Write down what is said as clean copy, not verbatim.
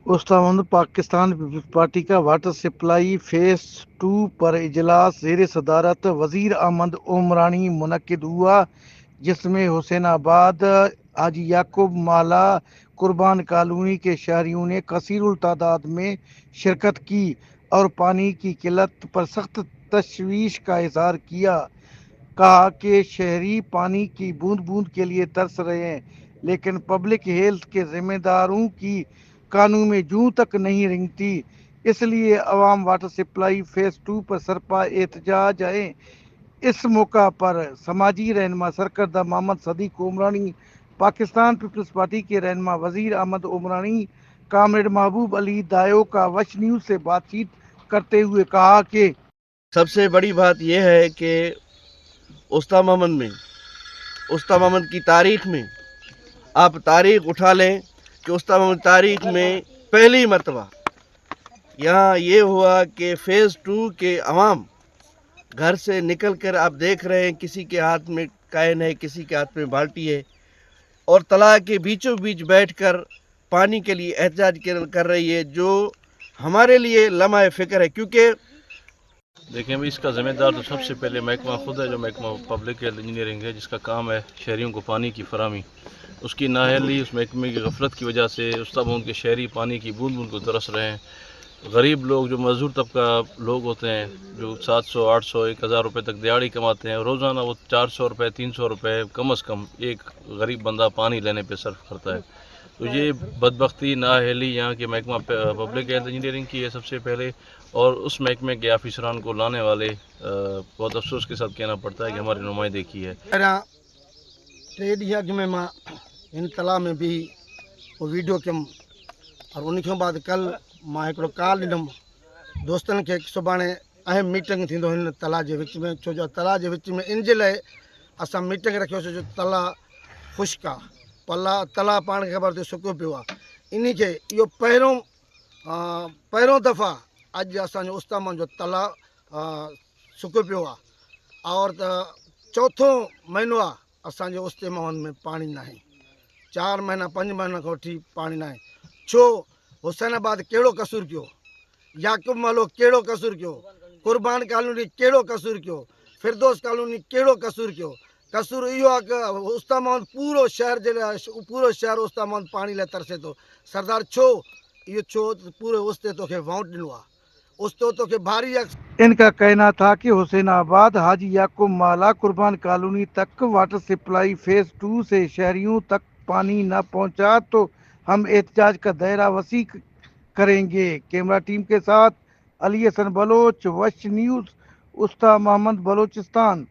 उस्ताद Pakistan peoples party का water supply phase 2 पर इजलास ज़ेर सदारत वज़ीर अहमद उमरानी मुनक्किद हुआ, जिसमें हुसैनाबाद, हाजी याकूब माला, कुर्बान कॉलोनी के शहरियों ने कसीरुल तादाद में शिरकत की और पानी की किल्लत पर सख्त तशवीश का इजहार किया। कहा कि शहरी पानी की बूंद बूंद के लिए तरस रहे हैं, लेकिन पब्लिक हेल्थ के जिम्मेदारों की कानून में जूं तक नहीं रेंगती। इसलिए अवाम वाटर सप्लाई फेज 2 पर सरपा एहतजाज है। इस मौका पर समाजी रहनुमा सरकर्दा मोहम्मद सदीक उमरानी, पाकिस्तान पीपल्स पार्टी के रहनुमा वजीर अहमद उमरानी, कामरेड महबूब अली दायो का वश न्यूज़ से बातचीत करते हुए कहा कि सबसे बड़ी बात यह है कि उस्ताद मोहम्मद की तारीख में आप तारीख उठा लें कि उस्ताद मोहम्मद तारीख में पहली मरतबा यहाँ ये हुआ कि फ़ेज़ 2 के अवाम घर से निकल कर आप देख रहे हैं किसी के हाथ में कैन है, किसी के हाथ में बाल्टी है, और तलाब के बीचों बीच बैठकर पानी के लिए एहतजाज कर रही है, जो हमारे लिए लम्हा फ़िक्र है। क्योंकि देखिए अभी इसका ज़िम्मेदार तो सबसे पहले महकमा खुद है, जो महकमा पब्लिक हेल्थ इंजीनियरिंग है, जिसका काम है शहरियों को पानी की फराहमी। उसकी नाअहली, उस महकमे की गफलत की वजह से उस्ताद के शहरी पानी की बूंद बूंद को तरस रहे हैं। गरीब लोग, जो मजदूर तबका लोग होते हैं, जो 700, 800, 1000 रुपये तक दिहाड़ी कमाते हैं, रोज़ाना वो 400 रुपये, 300 रुपये कम अज़ कम एक गरीब बंदा पानी लेने पे सर्फ करता है। तो ये बदबख्ती, नाअहली यहाँ के महकमा पब्लिक हेल्थ इंजीनियरिंग की है सबसे पहले, और उस महकमे के ऑफिसरान को लाने वाले बहुत अफसोस के साथ कहना पड़ता है कि हमारी नुमाइंदगी की है। टे ॾींहं अॻु में मां हिन तलाउ में बि वीडियो कयुमि, और उन खां बाद कल मां हिकिड़ो कॉल ॾिनमि दोस्तनि खे कि सुभाणे अहम मीटिंग थींदो हिन तलाउ जे विच में, छो जो तलाउ जे विच में इन जे लाइ असां मीटिंग रखियोसीं जो तलाउ ख़ुश्क आहे, तलाउ पाण खे ख़बर अथई सुको पियो आहे। इन खे इहो पहिरों दफ़ा अॼु असांजो उस्ताद जो तलाउ सुको पियो आहे, और चौथों महीनो आहे असांजे उस्ते मोहन में पानी न आहे। 4 महीना 5 महीना खां वठी पानी न आहे। छो? हुसैनाबाद कहिड़ो कसूर कयो, याकूब मालो कहिड़ो कसूर कयो, कुर्बान कॉलोनी कहिड़ो कसूर कयो, फिरदौस कॉलोनी कहिड़ो कसूर कयो। कसूर इहो आहे कि उस्ताद मोहन पूरो शहर जे लाइ, पूरो शहर उस्ताद मोहन पानी लाइ तरसे थो। सरदार छो? इहो छो पूरे उस्ते तोखे वोट ॾिनो आहे, उस्तो तोखे भारी इनका कहना था कि हुसैनाबाद, हाजी याकूब माला, कुर्बान कॉलोनी तक वाटर सप्लाई फेज 2 से शहरियों तक पानी न पहुंचा तो हम एहतजाज का दायरा वसी करेंगे। कैमरा टीम के साथ अली हसन बलोच, वश न्यूज़, उस्ताद मोहम्मद, बलोचिस्तान।